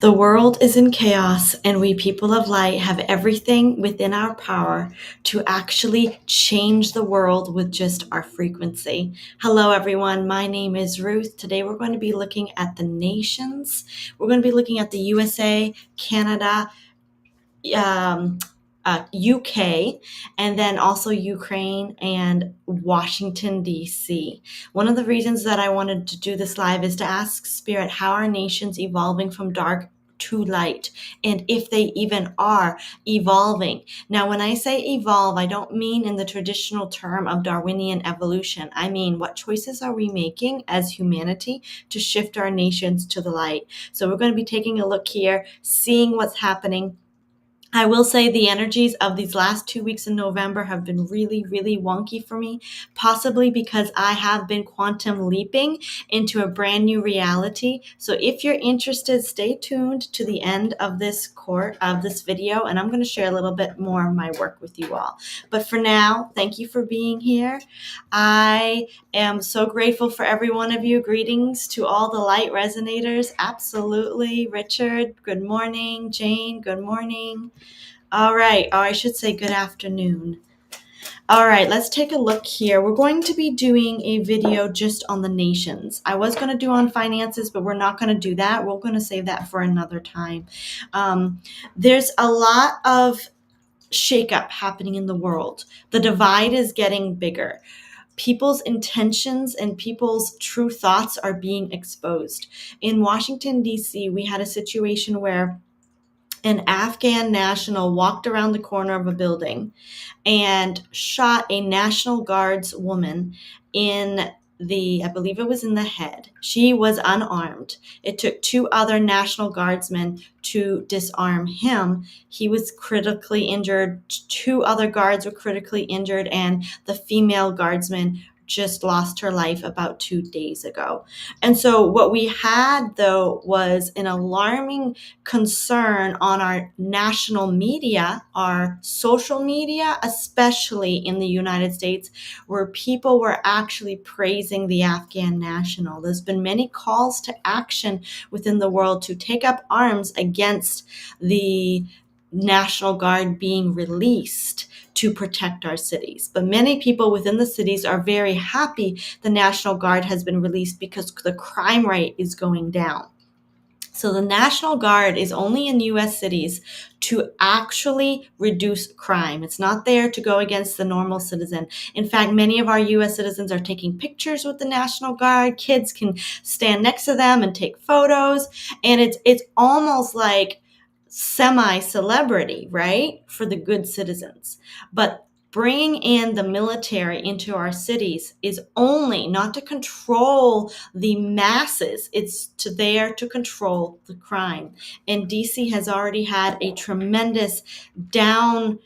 The world is in chaos, and we people of light have everything within our power to actually change the world with just our frequency. Hello, everyone. My name is Ruth. Today, we're going to be looking at the nations. We're going to be looking at the USA, Canada, UK, and then also Ukraine and Washington, D.C. One of the reasons that I wanted to do this live is to ask Spirit how our nation's evolving from dark to light, and if they even are evolving. Now, when I say evolve, I don't mean in the traditional term of Darwinian evolution. I mean, what choices are we making as humanity to shift our nations to the light? So we're going to be taking a look here, seeing what's happening. I will say the energies of these last 2 weeks in November have been really, really wonky for me, possibly because I have been quantum leaping into a brand new reality. So if you're interested, stay tuned to the end of this video, and I'm going to share a little bit more of my work with you all. But for now, thank you for being here. I am so grateful for every one of you. Greetings to all the light resonators. Absolutely. Richard, good morning. Jane, good morning. All right. Oh, I should say good afternoon. All right, let's take a look here. We're going to be doing a video just on the nations. I was going to do on finances, but we're not going to do that. We're going to save that for another time. There's a lot of shakeup happening in the world. The divide is getting bigger. People's intentions and people's true thoughts are being exposed. In Washington, D.C., we had a situation where an Afghan national walked around the corner of a building and shot a National Guards woman in I believe it was in the head. She was unarmed. It took two other National Guardsmen to disarm him. He was critically injured. Two other guards were critically injured, and the female guardsman just lost her life about 2 days ago. And so what we had, though, was an alarming concern on our national media, our social media, especially in the United States, where people were actually praising the Afghan national. There's been many calls to action within the world to take up arms against the National Guard being released to protect our cities. But many people within the cities are very happy the National Guard has been released because the crime rate is going down. So the National Guard is only in U.S. cities to actually reduce crime. It's not there to go against the normal citizen. In fact, many of our U.S. citizens are taking pictures with the National Guard. Kids can stand next to them and take photos. And it's almost like semi-celebrity, right, for the good citizens. But bringing in the military into our cities is only not to control the masses. It's there to control the crime. And DC has already had a tremendous downspout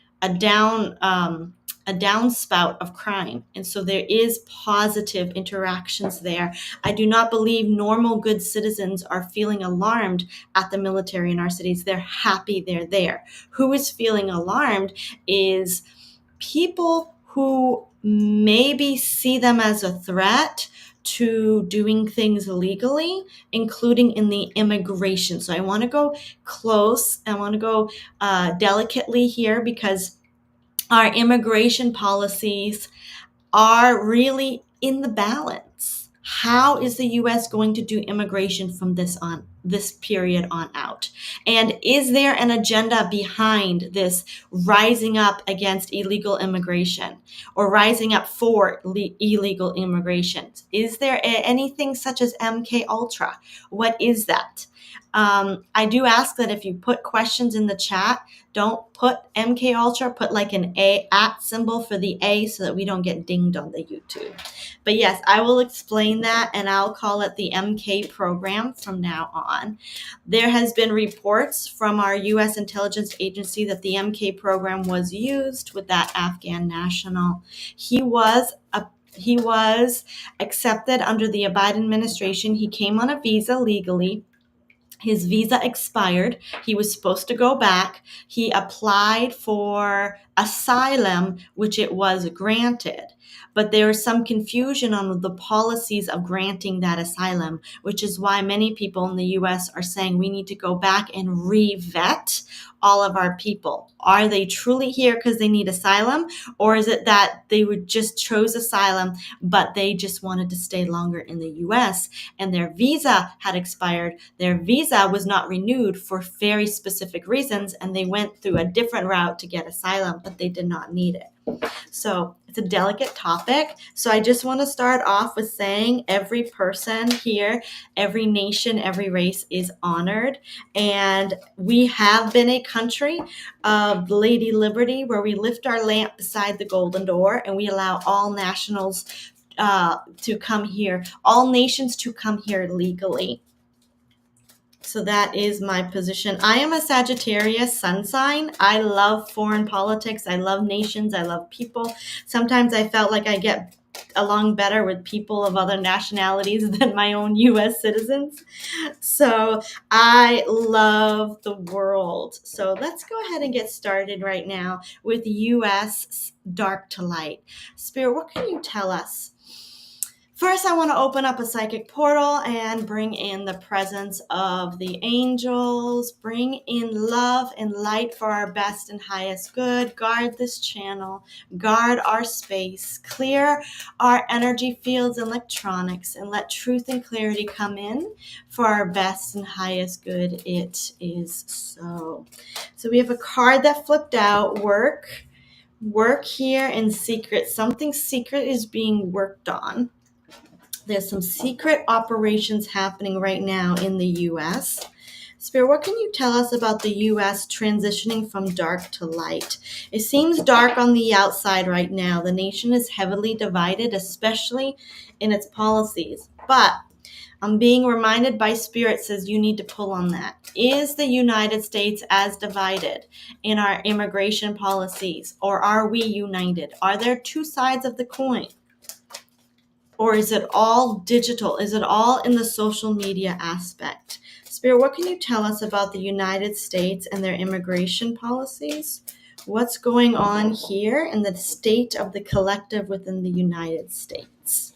of crime. And so there is positive interactions there. I do not believe normal good citizens are feeling alarmed at the military in our cities. They're happy they're there. Who is feeling alarmed is people who maybe see them as a threat to doing things legally, including in the immigration. So I want to go close. I want to go delicately here, because our immigration policies are really in the balance. How is the U.S. going to do immigration from this period on out? And is there an agenda behind this rising up against illegal immigration or rising up for illegal immigration? Is there anything such as MK Ultr? What is that? I do ask that if you put questions in the chat, don't put MK Ultr, put like an @ symbol for the A so that we don't get dinged on the YouTube. But yes, I will explain that, and I'll call it the MK program from now on. There has been reports from our U.S. intelligence agency that the MK program was used with that Afghan national. He was accepted under the Biden administration. He came on a visa legally. His visa expired. He was supposed to go back. He applied for asylum, which it was granted. But there is some confusion on the policies of granting that asylum, which is why many people in the US are saying we need to go back and re-vet all of our people. Are they truly here because they need asylum? Or is it that they would just chose asylum, but they just wanted to stay longer in the US and their visa had expired? Their visa was not renewed for very specific reasons, and they went through a different route to get asylum, but they did not need it. So it's a delicate topic. So I just want to start off with saying every person here, every nation, every race is honored. And we have been a country of Lady Liberty where we lift our lamp beside the golden door and we allow all nationals to come here, all nations to come here legally. So that is my position. I am a Sagittarius sun sign. I love foreign politics. I love nations. I love people. Sometimes I felt like I get along better with people of other nationalities than my own US citizens. So I love the world. So let's go ahead and get started right now with US dark to light. Spirit, what can you tell us? First, I want to open up a psychic portal and bring in the presence of the angels. Bring in love and light for our best and highest good. Guard this channel. Guard our space. Clear our energy fields and electronics. And let truth and clarity come in for our best and highest good. It is so. So we have a card that flipped out. Work here in secret. Something secret is being worked on. There's some secret operations happening right now in the U.S. Spirit, what can you tell us about the U.S. transitioning from dark to light? It seems dark on the outside right now. The nation is heavily divided, especially in its policies. But I'm being reminded by Spirit says you need to pull on that. Is the United States as divided in our immigration policies? Or are we united? Are there two sides of the coin? Or is it all digital? Is it all in the social media aspect? Spirit, what can you tell us about the United States and their immigration policies? What's going on here in the state of the collective within the United States?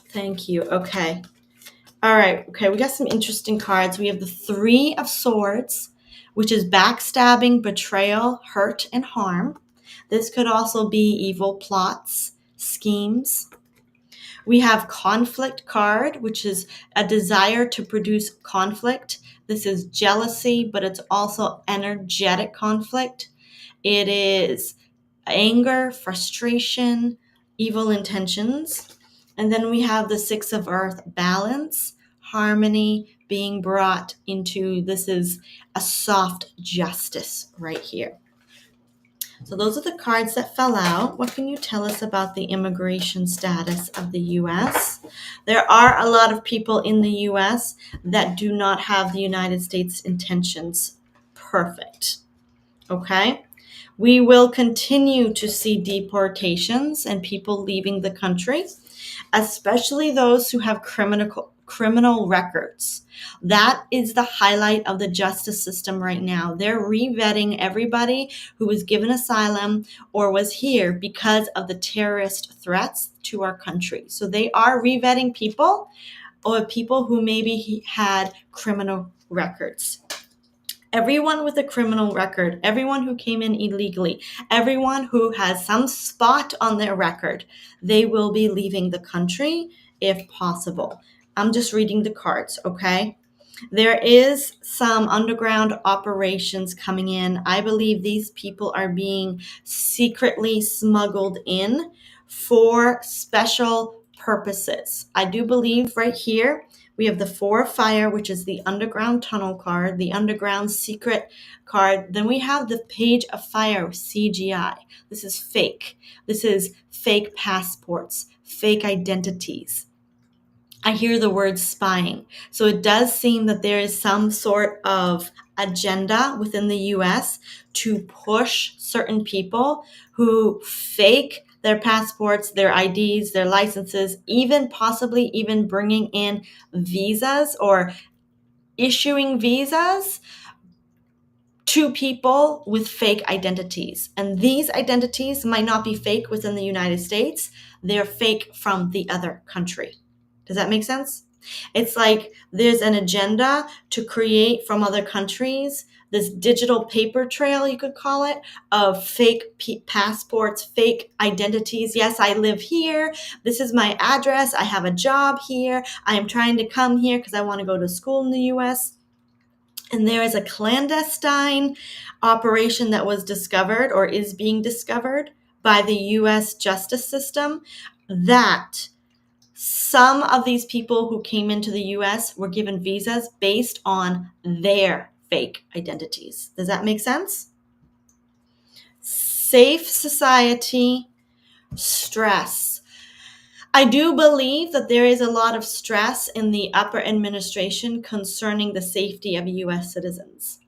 Thank you. Okay. All right. Okay. We got some interesting cards. We have the Three of Swords, which is backstabbing, betrayal, hurt, and harm. This could also be evil plots, schemes. We have conflict card, which is a desire to produce conflict. This is jealousy, but it's also energetic conflict. It is anger, frustration, evil intentions. And then we have the Six of Earth, balance, harmony being brought into, this is a soft justice right here. So those are the cards that fell out. What can you tell us about the immigration status of the U.S.? There are a lot of people in the U.S. that do not have the United States intentions perfect. Okay? We will continue to see deportations and people leaving the country, especially those who have criminal records. That is the highlight of the justice system right now. They're re-vetting everybody who was given asylum or was here because of the terrorist threats to our country. So they are re-vetting people or people who maybe had criminal records. Everyone with a criminal record, everyone who came in illegally, everyone who has some spot on their record, they will be leaving the country if possible. I'm just reading the cards, okay? There is some underground operations coming in. I believe these people are being secretly smuggled in for special purposes. I do believe right here we have the Four of Fire, which is the underground tunnel card, the underground secret card. Then we have the Page of Fire, CGI. This is fake. This is fake passports, fake identities. I hear the word spying. So it does seem that there is some sort of agenda within the US to push certain people who fake their passports, their IDs, their licenses, even possibly even bringing in visas or issuing visas to people with fake identities. And these identities might not be fake within the United States. They're fake from the other country. Does that make sense? It's like there's an agenda to create from other countries this digital paper trail, you could call it, of fake passports, fake identities. Yes, I live here. This is my address. I have a job here. I am trying to come here because I want to go to school in the US. And there is a clandestine operation that was discovered or is being discovered by the US justice system that some of these people who came into the US were given visas based on their fake identities. Does that make sense? Safe society, stress. I do believe that there is a lot of stress in the upper administration concerning the safety of US citizens.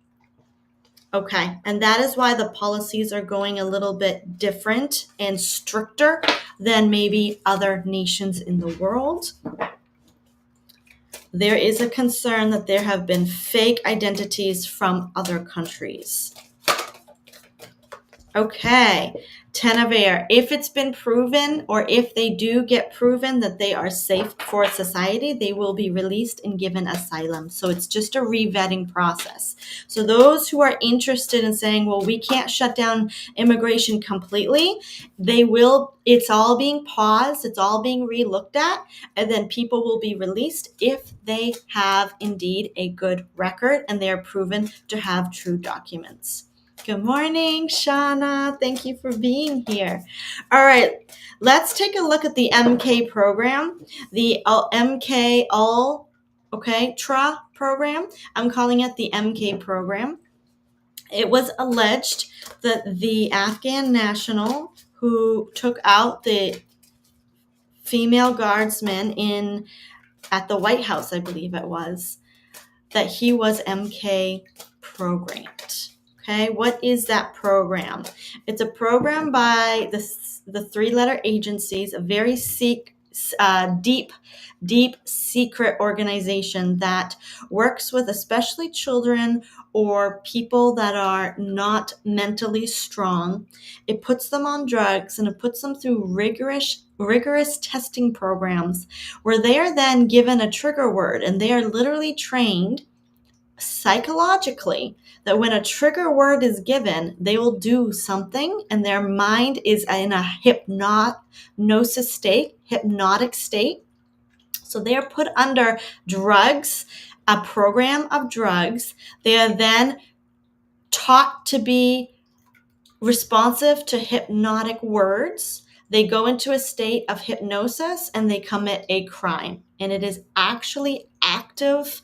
Okay, and that is why the policies are going a little bit different and stricter than maybe other nations in the world. There is a concern that there have been fake identities from other countries. Okay, Ten of Air. If it's been proven, or if they do get proven that they are safe for society, they will be released and given asylum. So it's just a revetting process. So those who are interested in saying, well, we can't shut down immigration completely, they will. It's all being paused. It's all being re-looked at. And then people will be released if they have indeed a good record and they are proven to have true documents. Good morning, Shauna. Thank you for being here. All right, let's take a look at the MK program, the MK Ultr program. I'm calling it the MK program. It was alleged that the Afghan national who took out the female guardsman at the White House, I believe it was, that he was MK programmed. Okay, what is that program? It's a program by the three-letter agencies, a very deep secret organization that works with especially children or people that are not mentally strong. It puts them on drugs and it puts them through rigorous testing programs where they are then given a trigger word, and they are literally trained psychologically that when a trigger word is given, they will do something, and their mind is in a hypnotic state. So they are put under drugs, a program of drugs. They are then taught to be responsive to hypnotic words. They go into a state of hypnosis and they commit a crime. And it is actually active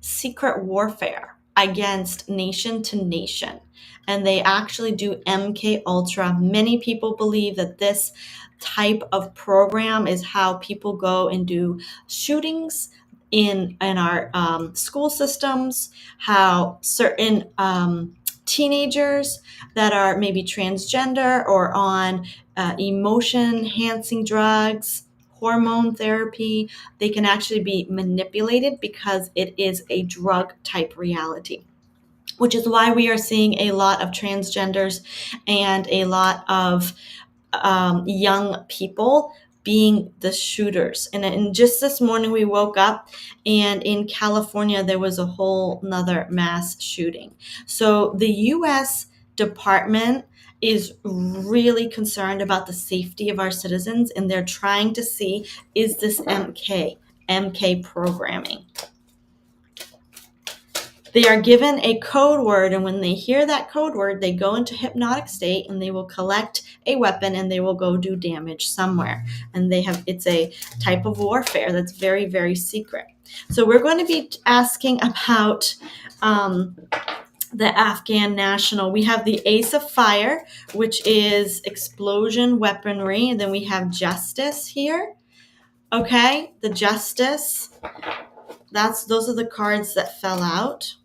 secret warfare against nation to nation. And they actually do MK Ultra. Many people believe that this type of program is how people go and do shootings in our school systems, how certain teenagers that are maybe transgender or on emotion-enhancing drugs, hormone therapy, they can actually be manipulated because it is a drug type reality, which is why we are seeing a lot of transgenders and a lot of young people being the shooters. And just this morning we woke up and in California there was a whole nother mass shooting. So the US Department is really concerned about the safety of our citizens, and they're trying to see, is this MK programming? They are given a code word, and when they hear that code word, they go into hypnotic state and they will collect a weapon and they will go do damage somewhere. And it's a type of warfare that's very, very secret. So we're going to be asking about the Afghan national. We have the Ace of Fire, which is explosion weaponry. And then we have Justice here. Okay, the Justice. Those are the cards that fell out.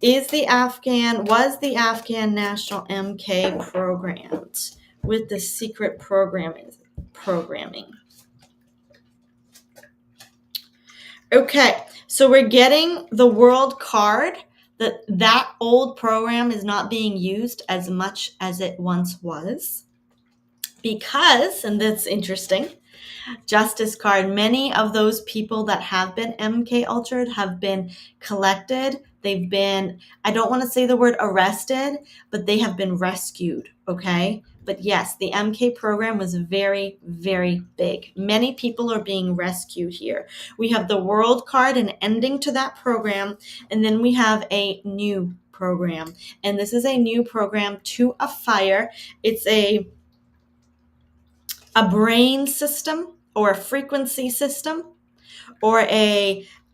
Was the Afghan national MK programmed with the secret programming? Okay, so we're getting the World card. that old program is not being used as much as it once was because, and that's interesting, Justice card, many of those people that have been MK Ultra'd have been collected. They've been, I don't want to say the word arrested, but they have been rescued, okay? But yes, the MK program was very, very big. Many people are being rescued here. We have the world card, an ending to that program, and then we have a new program. And this is a new program to a fire. It's a brain system or a frequency system or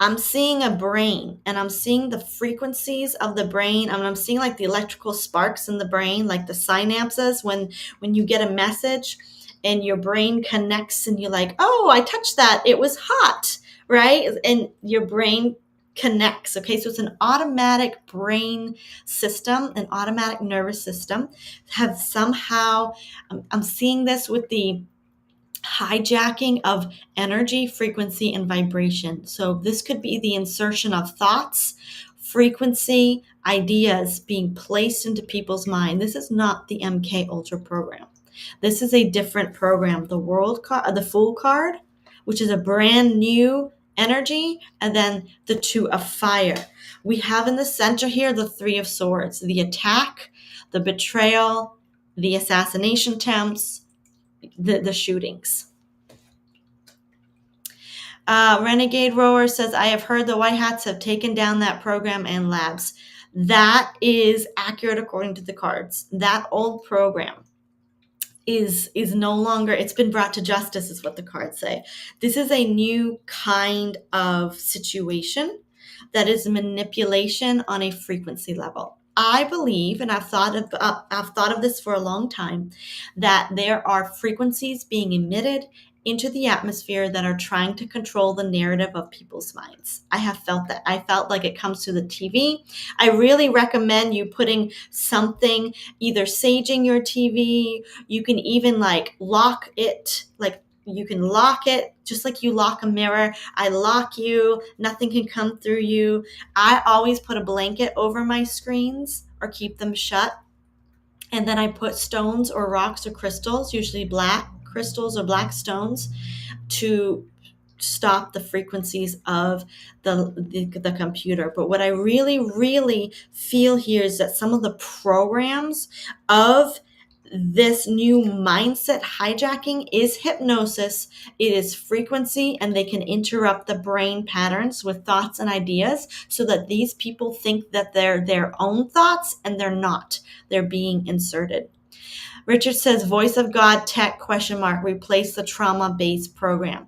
I'm seeing a brain and I'm seeing the frequencies of the brain. I'm seeing like the electrical sparks in the brain, like the synapses when you get a message and your brain connects and you're like, oh, I touched that. It was hot, right? And your brain connects. Okay. So it's an automatic brain system, an automatic nervous system have somehow, I'm seeing this with the hijacking of energy, frequency, and vibration. So this could be the insertion of thoughts, frequency, ideas being placed into people's mind. This is not the MK Ultra program. This is a different program. The world card, the Fool card, which is a brand new energy, and then the Two of Fire. We have in the center here the Three of Swords, the attack, the betrayal, the assassination attempts, the shootings. Renegade Rower says, I have heard the White Hats have taken down that program and labs. That is accurate according to the cards. That old program is no longer, it's been brought to justice is what the cards say. This is a new kind of situation that is manipulation on a frequency level. I believe, and I've thought of this for a long time, that there are frequencies being emitted into the atmosphere that are trying to control the narrative of people's minds. I have felt that. I felt like it comes to the TV. I really recommend you putting something, either saging your TV. You can even like lock it, like you can lock it just like you lock a mirror. I lock you, nothing can come through you. I always put a blanket over my screens or keep them shut. And then I put stones or rocks or crystals, usually black crystals or black stones, to stop the frequencies of the computer. But what I really, really feel here is that some of the programs of this new mindset hijacking is hypnosis. It is frequency, and they can interrupt the brain patterns with thoughts and ideas so that these people think that they're their own thoughts, and they're not. They're being inserted. Richard says, Voice of God Tech ? Replace the trauma-based program.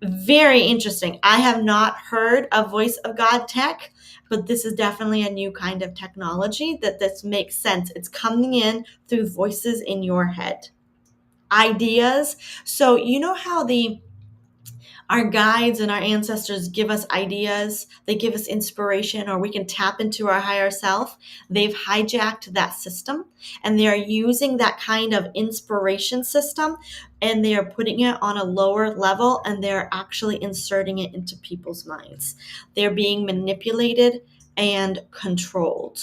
Very interesting. I have not heard of Voice of God Tech, but this is definitely a new kind of technology that this makes sense. It's coming in through voices in your head. Ideas. So you know how our guides and our ancestors give us ideas, they give us inspiration, or we can tap into our higher self. They've hijacked that system, and they are using that kind of inspiration system, and they are putting it on a lower level, and they're actually inserting it into people's minds. They're being manipulated and controlled.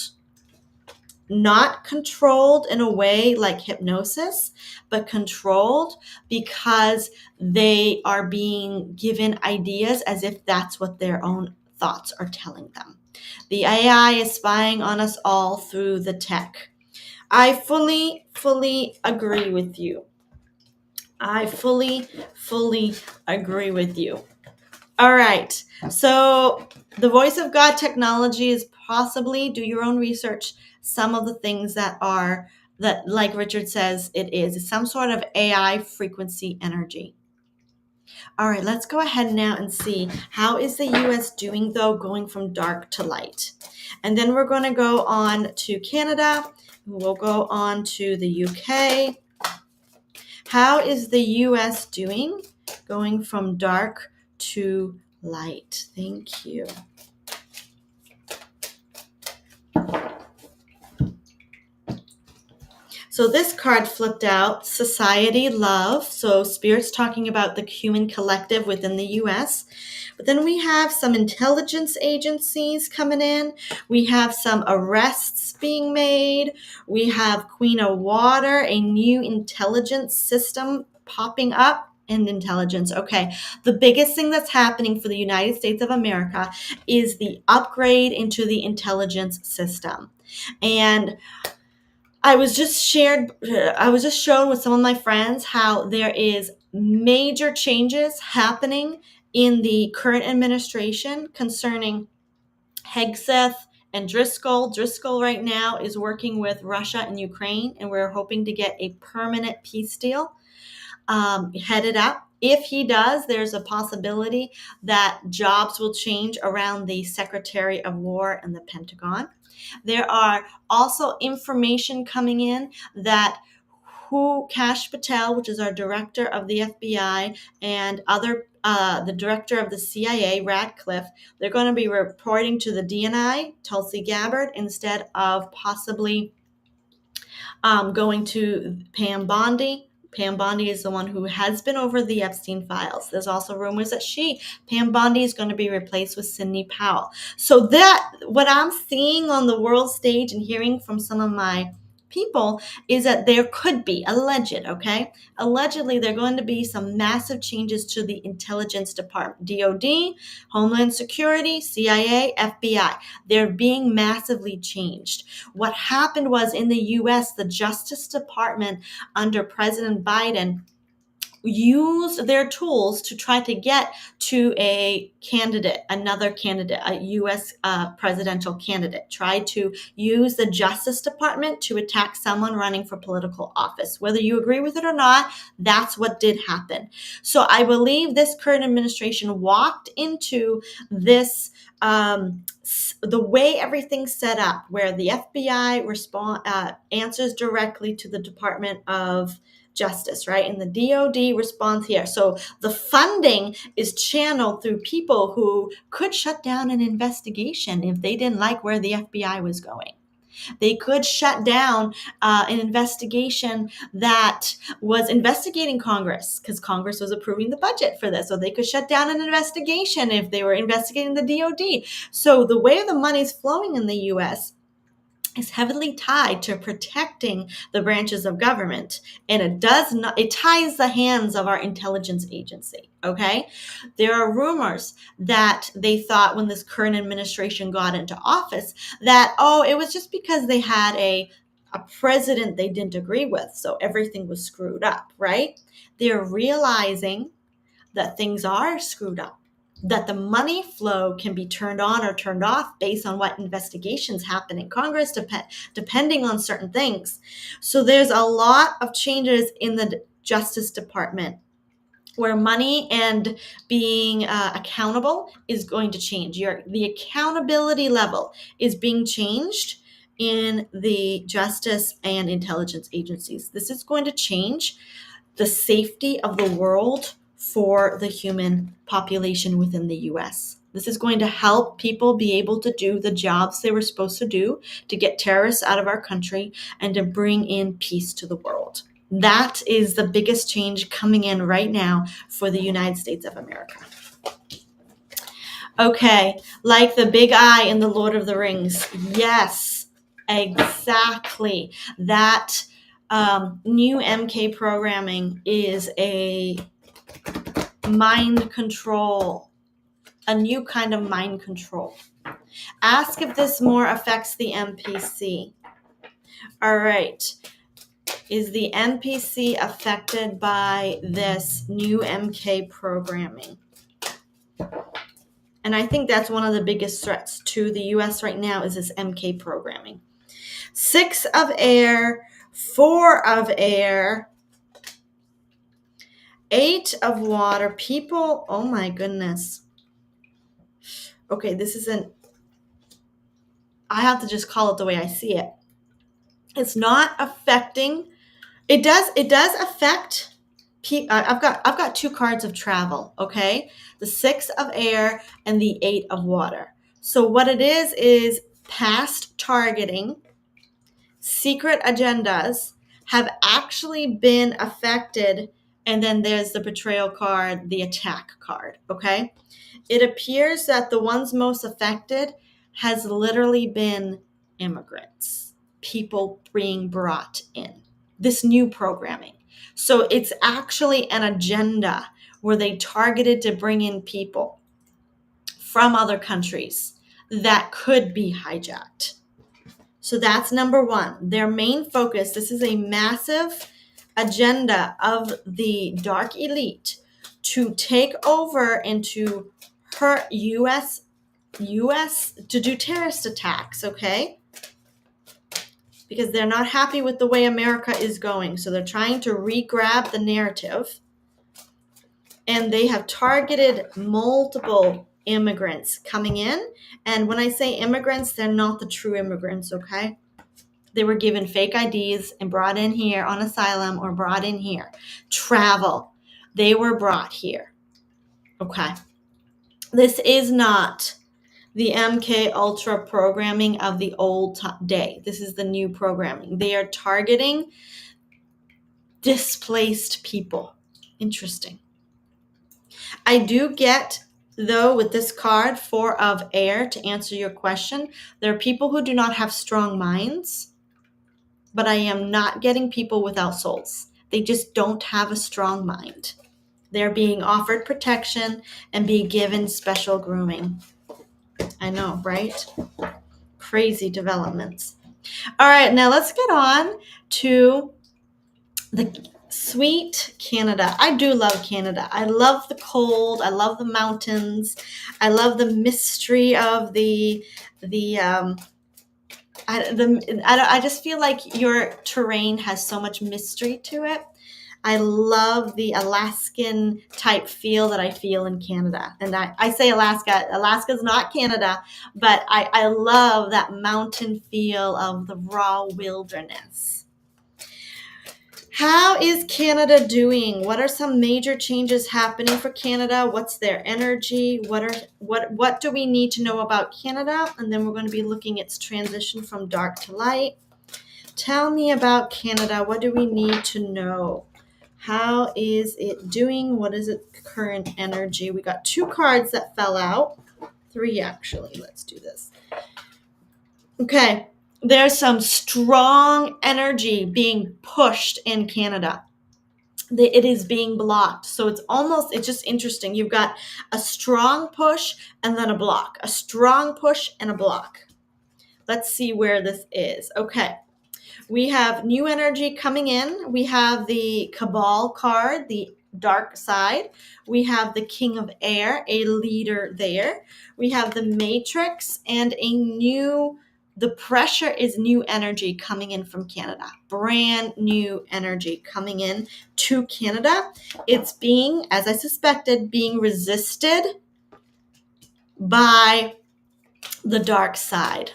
Not controlled in a way like hypnosis, but controlled because they are being given ideas as if that's what their own thoughts are telling them. The AI is spying on us all through the tech. I fully agree with you. I fully agree with you. All right. So the Voice of God technology is possibly, do your own research, some of the things that like Richard says, it is some sort of AI frequency energy. All right, let's go ahead now and see how is the US doing though, going from dark to light. And then we're going to go on to Canada. We'll go on to the UK. How is the US doing going from dark to light? Thank you. So this card flipped out, Society, Love. So Spirit's talking about the human collective within the US. But then we have some intelligence agencies coming in. We have some arrests being made. We have Queen of Water, a new intelligence system popping up. And intelligence. Okay. The biggest thing that's happening for the United States of America is the upgrade into the intelligence system. And I was just shown with some of my friends how there is major changes happening in the current administration concerning Hegseth and Driscoll. Driscoll right now is working with Russia and Ukraine, and we're hoping to get a permanent peace deal headed up. If he does, there's a possibility that jobs will change around the Secretary of War and the Pentagon. There are also information coming in that Kash Patel, which is our director of the FBI, and the director of the CIA, Radcliffe, they're going to be reporting to the DNI, Tulsi Gabbard, instead of possibly going to Pam Bondi. Pam Bondi is the one who has been over the Epstein files. There's also rumors that Pam Bondi, is going to be replaced with Sidney Powell. So that what I'm seeing on the world stage and hearing from some of my people is that there could be allegedly there are going to be some massive changes to the intelligence department, DOD, Homeland Security, CIA, FBI. They're being massively changed. What happened was in the US, the Justice Department under President Biden used their tools to try to get to another candidate, a U.S. Presidential candidate, tried to use the Justice Department to attack someone running for political office. Whether you agree with it or not, that's what did happen. So I believe this current administration walked into this the way everything's set up, where the FBI answers directly to the Department of Justice, right? And the DOD responds here. So the funding is channeled through people who could shut down an investigation if they didn't like where the FBI was going. They could shut down an investigation that was investigating Congress, because Congress was approving the budget for this. So they could shut down an investigation if they were investigating the DOD. So the way the money's flowing in the U.S. is heavily tied to protecting the branches of government, and it ties the hands of our intelligence agency. Okay, there are rumors that they thought when this current administration got into office that it was just because they had a president they didn't agree with, so everything was screwed up. Right? They're realizing that things are screwed up, that the money flow can be turned on or turned off based on what investigations happen in Congress, depending on certain things. So there's a lot of changes in the Justice Department where money and being accountable is going to change. The accountability level is being changed in the justice and intelligence agencies. This is going to change the safety of the world for the human population within the U.S. This is going to help people be able to do the jobs they were supposed to do, to get terrorists out of our country and to bring in peace to the world. That is the biggest change coming in right now for the United States of America. Okay, like the big eye in the Lord of the Rings. Yes, exactly. That new MK programming is a mind control, a new kind of mind control. Ask if this more affects the MPC. All right. Is the MPC affected by this new MK programming? And I think that's one of the biggest threats to the U.S. right now is this MK programming. 6 of air, 4 of air, 8 of water. People, oh my goodness. Okay, this isn't, I have to just call it the way I see it. It's not affecting, it does affect people. I've got 2 cards of travel, okay? The 6 of air and the 8 of water. So what it is past targeting, secret agendas have actually been affected. And then there's the betrayal card, the attack card, okay? It appears that the ones most affected has literally been immigrants, people being brought in, this new programming. So it's actually an agenda where they targeted to bring in people from other countries that could be hijacked. So that's number one. Their main focus, this is a massive agenda of the dark elite to take over and to hurt US to do terrorist attacks, okay? Because they're not happy with the way America is going. So they're trying to re-grab the narrative. And they have targeted multiple immigrants coming in. And when I say immigrants, they're not the true immigrants, okay? They were given fake IDs and brought in here on asylum or brought in here. Travel. They were brought here. Okay. This is not the MK Ultr programming of the old day. This is the new programming. They are targeting displaced people. Interesting. I do get, though, with this card, 4 of air, to answer your question, there are people who do not have strong minds, but I am not getting people without souls. They just don't have a strong mind. They're being offered protection and being given special grooming. I know, right? Crazy developments. All right, now let's get on to the sweet Canada. I do love Canada. I love the cold. I love the mountains. I love the mystery of I just feel like your terrain has so much mystery to it. I love the Alaskan type feel that I feel in Canada. And I say Alaska. Alaska's not Canada, but I love that mountain feel of the raw wilderness. How is Canada doing? What are some major changes happening for Canada? What's their energy? What do we need to know about Canada? And then we're going to be looking at its transition from dark to light. Tell me about Canada. What do we need to know? How is it doing? What is its current energy? We got 2 cards that fell out. 3 actually. Let's do this. Okay. There's some strong energy being pushed in Canada. It is being blocked. So it's just interesting. You've got a strong push and then a block. A strong push and a block. Let's see where this is. Okay. We have new energy coming in. We have the Cabal card, the dark side. We have the King of Air, a leader there. We have the Matrix and the pressure is new energy coming in from Canada. Brand new energy coming in to Canada. It's being, as I suspected, being resisted by the dark side.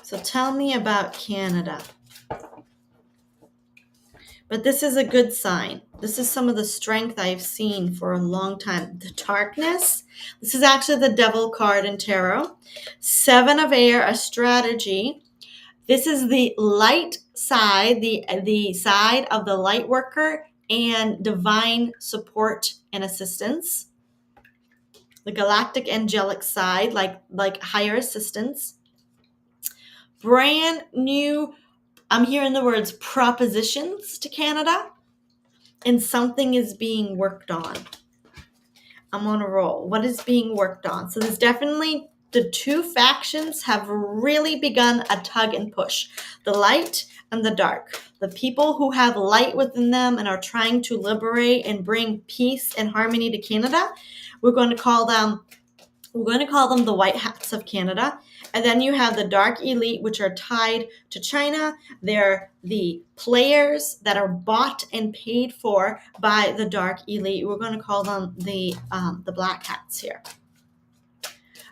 So tell me about Canada. But this is a good sign. This is some of the strength I've seen for a long time. The darkness. This is actually the Devil card in tarot. 7 of air, a strategy. This is the light side, the side of the light worker and divine support and assistance. The galactic angelic side, like higher assistance. Brand new, I'm hearing the words propositions to Canada, and something is being worked on. I'm on a roll. What is being worked on? So there's definitely the 2 factions have really begun a tug and push. The light and the dark. The people who have light within them and are trying to liberate and bring peace and harmony to Canada, we're going to call them the white hats of Canada. And then you have the dark elite, which are tied to China. They're the players that are bought and paid for by the dark elite. We're going to call them the black hats here.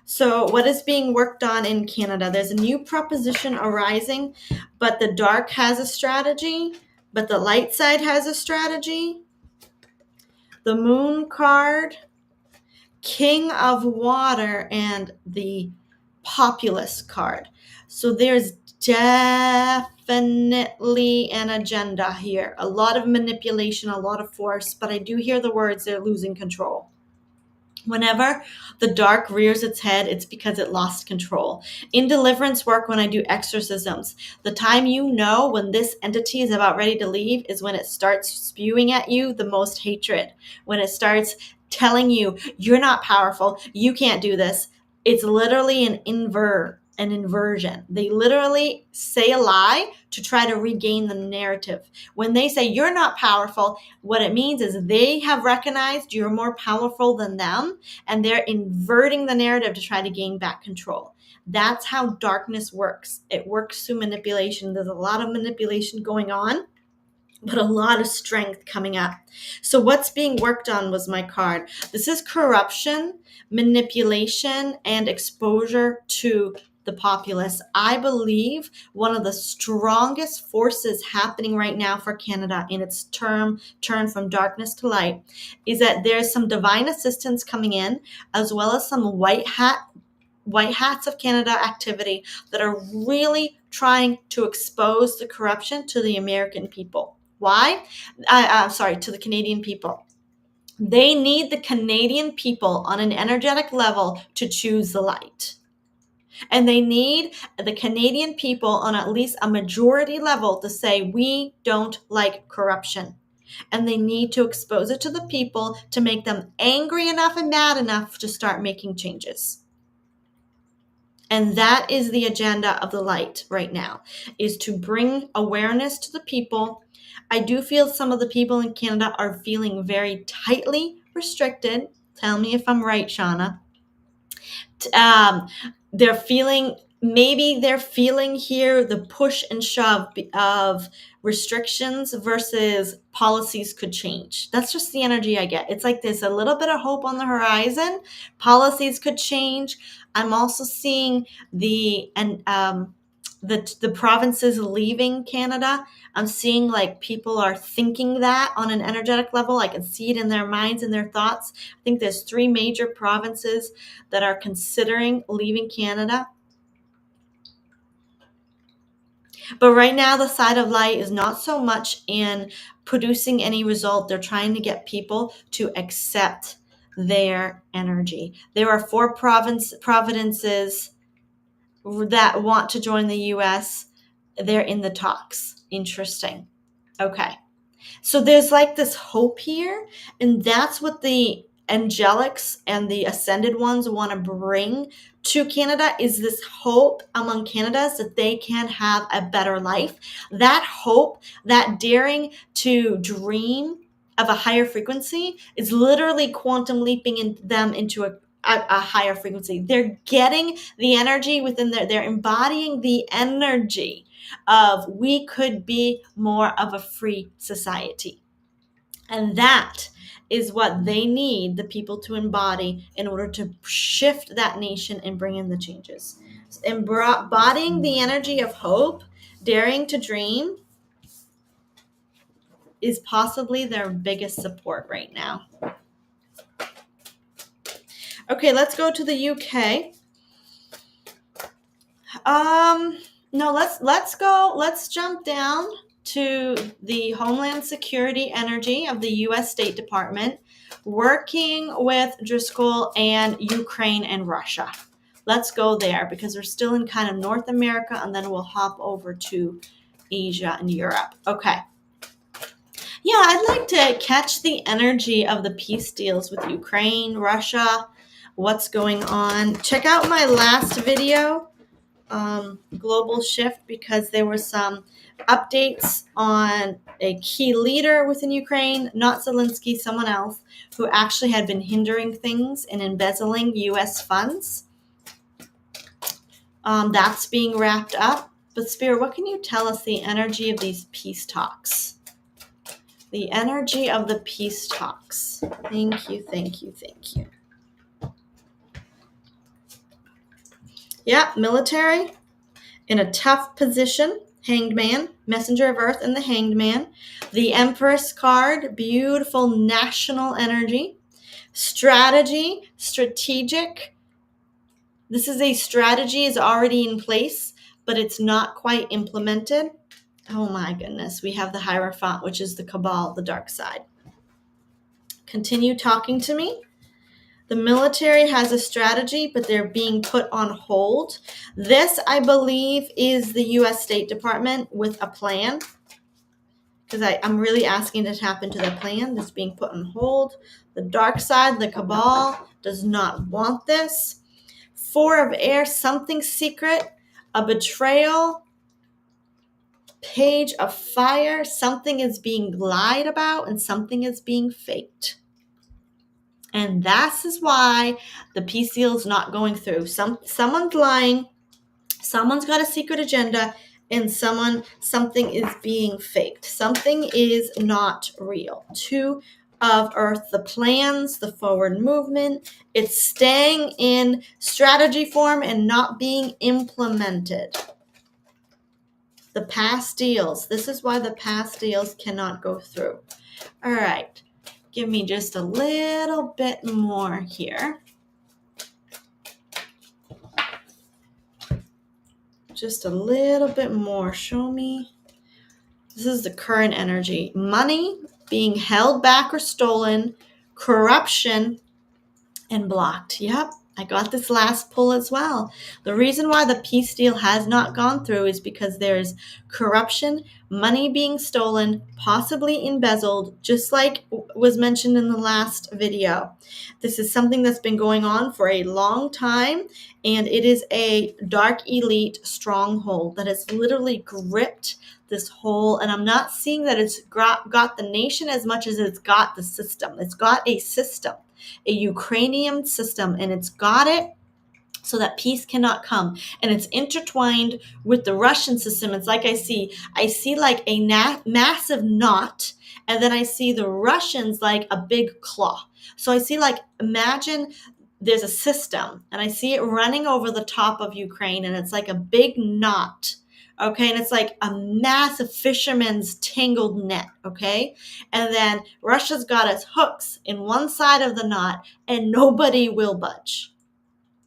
So what is being worked on in Canada? There's a new proposition arising, but the dark has a strategy, but the light side has a strategy. The moon card, King of Water, and the populist card. So there's definitely an agenda here. A lot of manipulation, a lot of force, but I do hear the words, they're losing control. Whenever the dark rears its head, it's because it lost control. In deliverance work, when I do exorcisms, the time you know when this entity is about ready to leave is when it starts spewing at you the most hatred. When it starts telling you, you're not powerful, you can't do this. It's literally an inversion. They literally say a lie to try to regain the narrative. When they say you're not powerful, what it means is they have recognized you're more powerful than them, and they're inverting the narrative to try to gain back control. That's how darkness works. It works through manipulation. There's a lot of manipulation going on, but a lot of strength coming up. So what's being worked on was my card. This is corruption, manipulation, and exposure to the populace. I believe one of the strongest forces happening right now for Canada in its turn from darkness to light is that there's some divine assistance coming in, as well as some white hats of Canada activity that are really trying to expose the corruption to the American people. Why? To the Canadian people. They need the Canadian people on an energetic level to choose the light. And they need the Canadian people on at least a majority level to say, we don't like corruption. And they need to expose it to the people to make them angry enough and mad enough to start making changes. And that is the agenda of the light right now, is to bring awareness to the people. I do feel some of the people in Canada are feeling very tightly restricted. Tell me if I'm right, Shauna. They're feeling here the push and shove of restrictions versus policies could change. That's just the energy I get. It's like there's a little bit of hope on the horizon. Policies could change. I'm also seeing the provinces leaving Canada. I'm seeing like people are thinking that on an energetic level. I can see it in their minds and their thoughts. I think there's 3 major provinces that are considering leaving Canada. But right now, the side of light is not so much in producing any result. They're trying to get people to accept their energy. There are 4 provinces that want to join the U.S. They're in the talks. Interesting. Okay. So there's like this hope here, and that's what the angelics and the ascended ones want to bring to Canada, is this hope among Canadians that they can have a better life. That hope, that daring to dream of a higher frequency is literally quantum leaping them into a higher frequency. They're getting the energy within they're embodying the energy of we could be more of a free society. And that is what they need the people to embody in order to shift that nation and bring in the changes. Embodying the energy of hope, daring to dream, is possibly their biggest support right now. Okay, let's go to the UK. No, let's jump down to the Homeland Security energy of the U.S. State Department, working with Driscoll and Ukraine and Russia. Let's go there because we're still in kind of North America, and then we'll hop over to Asia and Europe. Okay. Yeah, I'd like to catch the energy of the peace deals with Ukraine, Russia, what's going on. Check out my last video, Global Shift, because there were some updates on a key leader within Ukraine, not Zelensky, someone else, who actually had been hindering things and embezzling U.S. funds. That's being wrapped up. But Spirit, what can you tell us the energy of these peace talks? The energy of the peace talks. Thank you, thank you, thank you. Yeah, military in a tough position. Hanged Man, Messenger of Earth, and the Hanged Man. The Empress card, beautiful national energy. Strategy, strategic. This is a strategy is already in place. but it's not quite implemented. Oh my goodness. We have the Hierophant, which is the Cabal, the dark side. Continue talking to me. The military has a strategy, but they're being put on hold. This, I believe, is the U.S. State Department with a plan, because I'm really asking to tap into their plan that's being put on hold. The dark side, the Cabal, does not want this. Four of Air, something secret, a betrayal. Page of Fire, something is being lied about and something is being faked. And that is why the peace deal is not going through. Someone's lying, someone's got a secret agenda, and something is being faked. Something is not real. Two of Earth, the plans, the forward movement, it's staying in strategy form and not being implemented. The past deals. This is why the past deals cannot go through. All right. Give me just a little bit more here. Just a little bit more. Show me. This is the current energy. Money being held back or stolen, corruption, and blocked. Yep, I got this last pull as well. The reason why the peace deal has not gone through is because there's corruption, money being stolen, possibly embezzled, just like was mentioned in the last video. This is something that's been going on for a long time, and it is a dark elite stronghold that has literally gripped this whole, and I'm not seeing that it's got the nation as much as it's got the system. It's got a system, a Ukrainian system, and it's got it so that peace cannot come. And it's intertwined with the Russian system. It's like I see like a massive knot, and then I see the Russians like a big claw. So I see, like, imagine there's a system, and I see it running over the top of Ukraine, and it's like a big knot. Okay, and it's like a massive fisherman's tangled net, okay? And then Russia's got its hooks in one side of the knot, and nobody will budge.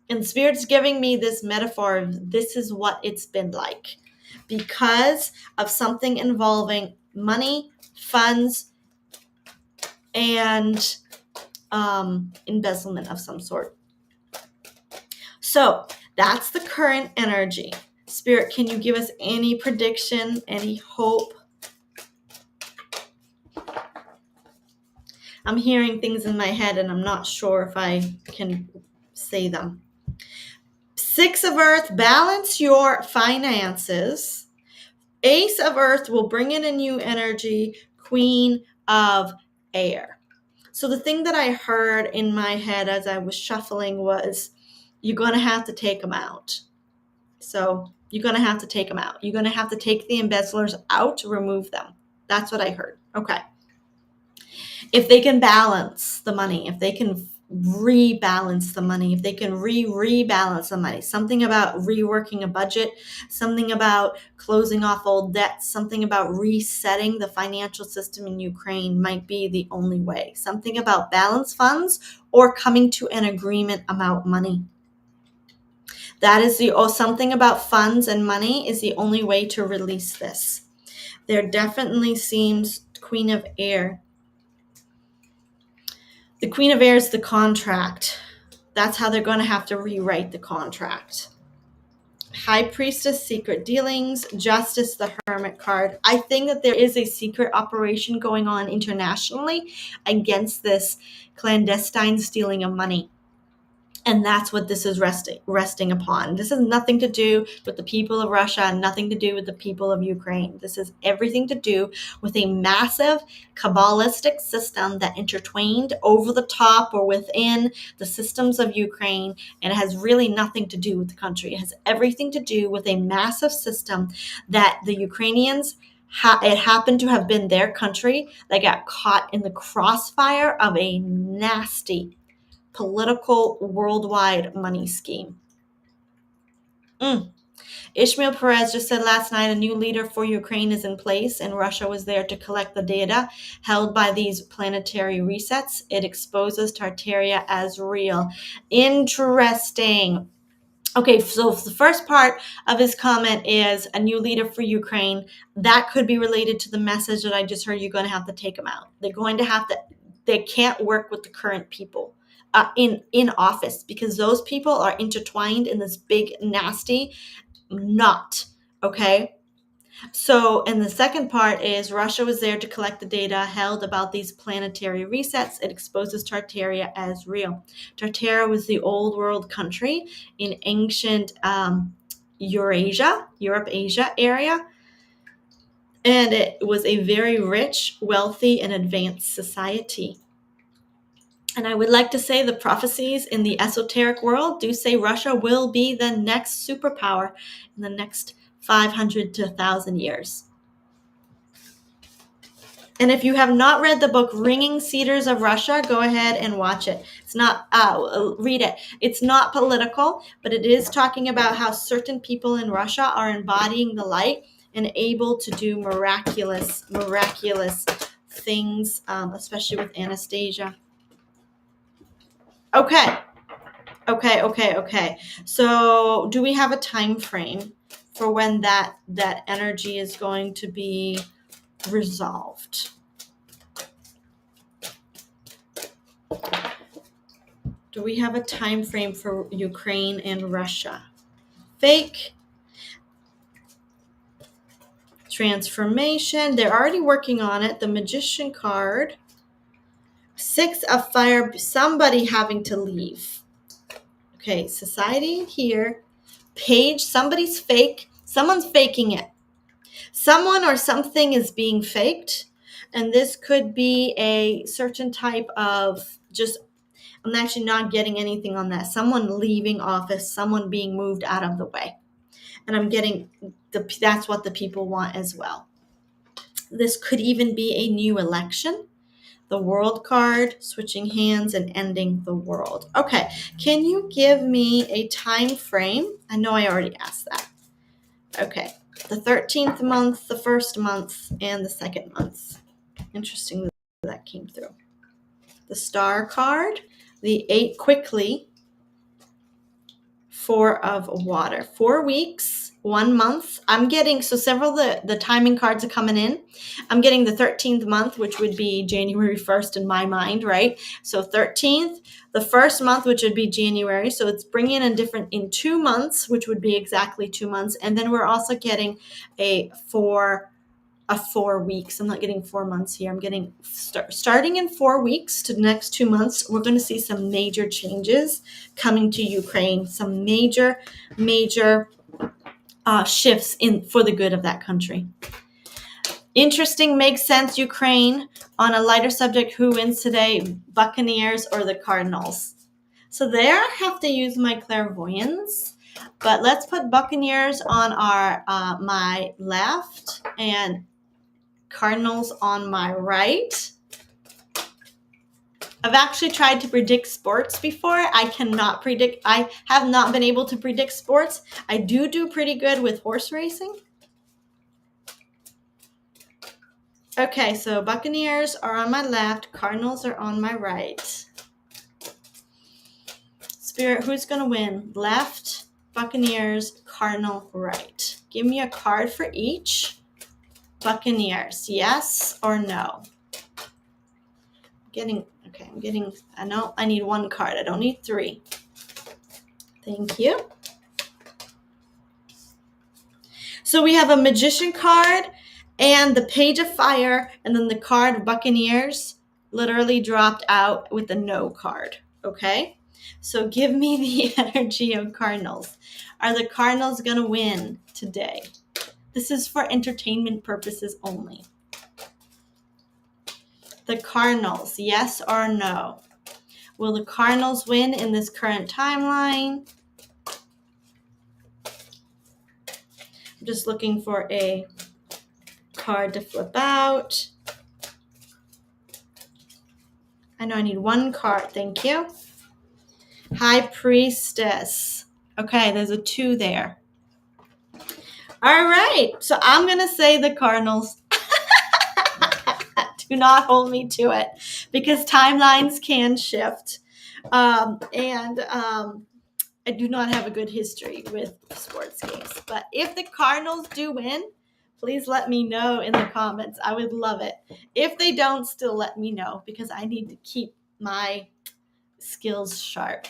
And Spirit's giving me this metaphor of this is what it's been like because of something involving money, funds, and embezzlement of some sort. So that's the current energy. Spirit, can you give us any prediction, any hope? I'm hearing things in my head and I'm not sure if I can say them. Six of Earth, balance your finances. Ace of Earth will bring in a new energy. Queen of Air. So the thing that I heard in my head as I was shuffling was, you're going to have to take them out. So you're going to have to take them out. You're going to have to take the embezzlers out, remove them. That's what I heard. Okay. If they can balance the money, if they can rebalance the money, if they can rebalance the money, something about reworking a budget, something about closing off old debts, something about resetting the financial system in Ukraine might be the only way. Something about balance funds or coming to an agreement about money. That is something about funds and money is the only way to release this. There definitely seems Queen of Air. The Queen of Air is the contract. That's how they're going to have to rewrite the contract. High Priestess, secret dealings, Justice, the Hermit card. I think that there is a secret operation going on internationally against this clandestine stealing of money. And that's what this is resting upon. This has nothing to do with the people of Russia, nothing to do with the people of Ukraine. This has everything to do with a massive Kabbalistic system that intertwined over the top or within the systems of Ukraine, and it has really nothing to do with the country. It has everything to do with a massive system that the Ukrainians, it happened to have been their country that got caught in the crossfire of a nasty political worldwide money scheme. Ishmael Perez just said last night a new leader for Ukraine is in place and Russia was there to collect the data held by these planetary resets. It exposes Tartaria as real. Interesting. Okay, so the first part of his comment is a new leader for Ukraine. That could be related to the message that I just heard. You're going to have to take them out. They're going to have to, they can't work with the current people in office, because those people are intertwined in this big, nasty knot. Okay. So, and the second part is Russia was there to collect the data held about these planetary resets. It exposes Tartaria as real. Tartaria was the old world country in ancient Eurasia, Europe, Asia area. And it was a very rich, wealthy, and advanced society. And I would like to say the prophecies in the esoteric world do say Russia will be the next superpower in the next 500 to 1,000 years. And if you have not read the book Ringing Cedars of Russia, go ahead and watch it. It's not, read it. It's not political, but it is talking about how certain people in Russia are embodying the light and able to do miraculous things, especially with Anastasia. Okay. So do we have a time frame for when that energy is going to be resolved? Do we have a time frame for Ukraine and Russia? Fake transformation. They're already working on it. The Magician card. 6 of fire. Somebody having to leave. Okay, society here. Page. Somebody's fake. Someone's faking it. Someone or something is being faked. And this could be a certain type of just, I'm actually not getting anything on that. Someone leaving office, someone being moved out of the way. And I'm getting that's what the people want as well. This could even be a new election. The World card, switching hands and ending the world. Okay, can you give me a time frame? I know I already asked that. Okay, the 13th month, the first month, and the second month. Interesting that came through. The Star card, the 8 quickly, 4 of water. 4 weeks, 1 month. I'm getting, so several of the timing cards are coming in. I'm getting the 13th month, which would be January 1st in my mind, right? So 13th, the first month, which would be January. So it's bringing in 2 months, which would be exactly 2 months. And then we're also getting a 4 weeks. I'm not getting 4 months here. I'm getting starting in 4 weeks to the next 2 months. We're going to see some major changes coming to Ukraine, some major shifts in for the good of that country. Interesting, makes sense. Ukraine. On a lighter subject, who wins today, Buccaneers or the Cardinals? So there I have to use my clairvoyance, but let's put Buccaneers on our my left and Cardinals on my right. I've actually tried to predict sports before. I have not been able to predict sports. I do pretty good with horse racing. Okay, so Buccaneers are on my left, Cardinals are on my right. Spirit, who's going to win? Left, Buccaneers, Cardinal, right. Give me a card for each. Buccaneers, yes or no? I need 1 card. I don't need 3. Thank you. So we have a Magician card and the Page of Fire, and then the card of Buccaneers literally dropped out with the no card. Okay? So give me the energy of Cardinals. Are the Cardinals going to win today? This is for entertainment purposes only. The Cardinals, yes or no? Will the Cardinals win in this current timeline? I'm just looking for a card to flip out. I know I need 1 card. Thank you. High Priestess. Okay, there's a 2 there. All right, so I'm going to say the Cardinals. Do not hold me to it, because timelines can shift. And I do not have a good history with sports games. But if the Cardinals do win, please let me know in the comments. I would love it. If they don't, still let me know because I need to keep my skills sharp.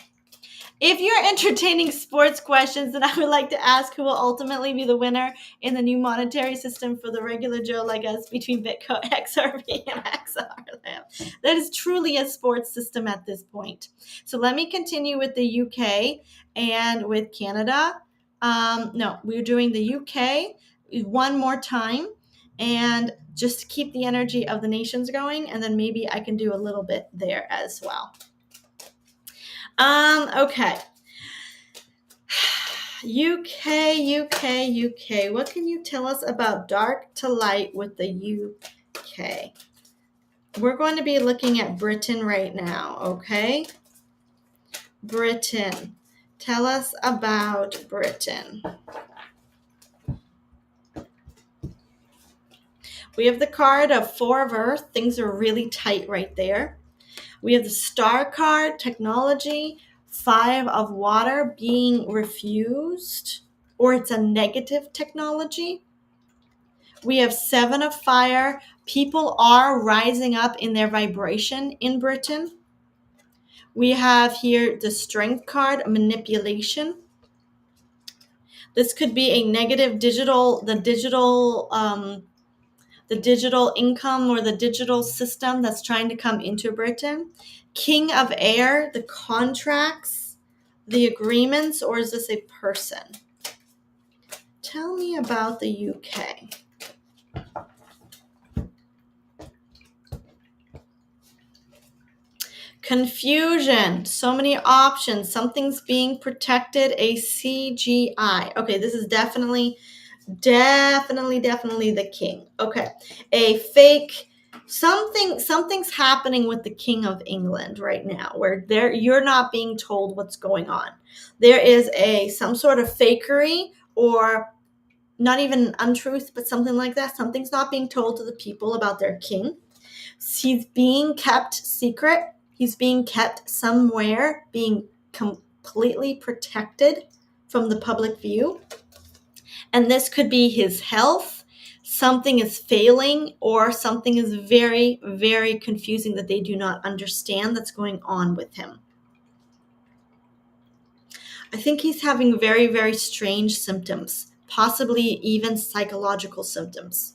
If you're entertaining sports questions, then I would like to ask who will ultimately be the winner in the new monetary system for the regular Joe like us between Bitcoin, XRP, and XRP. That is truly a sports system at this point. So let me continue with the UK and with Canada. No, we're doing the UK one more time. And just to keep the energy of the nations going, and then maybe I can do a little bit there as well. Okay. UK. What can you tell us about dark to light with the UK? We're going to be looking at Britain right now, okay? Britain. Tell us about Britain. We have the card of Four of Earth. Things are really tight right there. We have the Star card, technology, Five of Water, being refused, or it's a negative technology. We have Seven of Fire. People are rising up in their vibration in Britain. We have here the Strength card, manipulation. This could be a negative the digital income or the digital system that's trying to come into Britain. King of Air, the contracts, the agreements, or is this a person? Tell me about the UK. Confusion, so many options, something's being protected, a CGI. Okay, this is definitely the king. Okay, a fake, something's happening with the King of England right now where you're not being told what's going on. There is some sort of fakery or not even untruth, but something like that. Something's not being told to the people about their king. He's being kept secret. He's being kept somewhere, being completely protected from the public view. And this could be his health. Something is failing or something is very, very confusing that they do not understand that's going on with him. I think he's having very, very strange symptoms, possibly even psychological symptoms.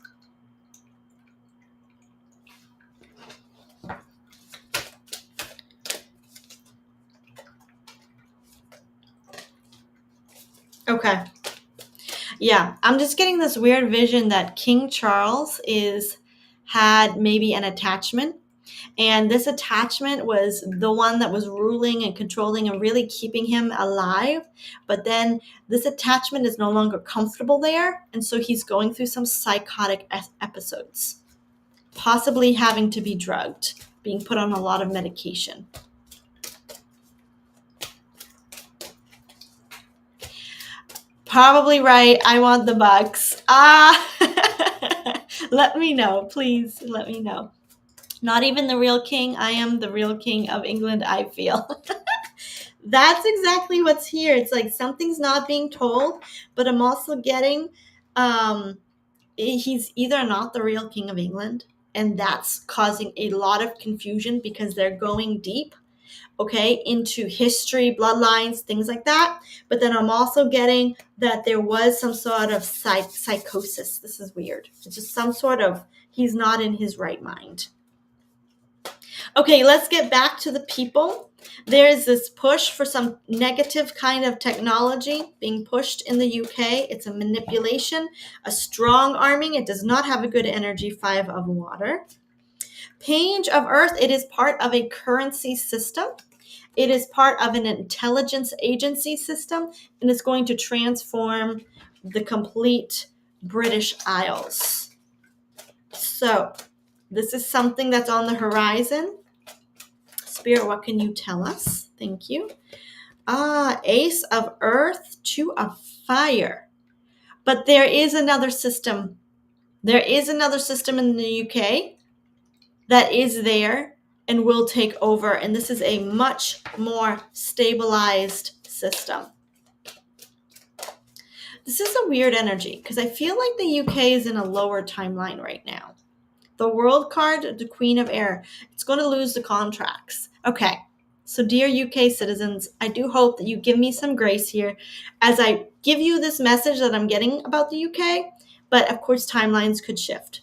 Okay. Yeah, I'm just getting this weird vision that King Charles had maybe an attachment, and this attachment was the one that was ruling and controlling and really keeping him alive. But then this attachment is no longer comfortable there, and so he's going through some psychotic episodes, possibly having to be drugged, being put on a lot of medication. Probably right. I want the bucks. Let me know. Please let me know. Not even the real king. I am the real king of England, I feel. That's exactly what's here. It's like something's not being told, but I'm also getting he's either not the real king of England, and that's causing a lot of confusion because they're going deep, okay, into history, bloodlines, things like that. But then I'm also getting that there was some sort of psychosis. This is weird. It's just some sort of, he's not in his right mind. Okay, let's get back to the people. There's this push for some negative kind of technology being pushed in the UK. It's a manipulation, a strong arming. It does not have a good energy. Five of Water. Page of Earth, it is part of a currency system. It is part of an intelligence agency system, and it's going to transform the complete British Isles. So this is something that's on the horizon. Spirit, what can you tell us? Thank you. Ace of Earth, Two of Fire. But there is another system. There is another system in the UK that is there and will take over. And this is a much more stabilized system. This is a weird energy because I feel like the UK is in a lower timeline right now. The World card, the Queen of Air, it's going to lose the contracts. Okay, so dear UK citizens, I do hope that you give me some grace here as I give you this message that I'm getting about the UK, but of course timelines could shift.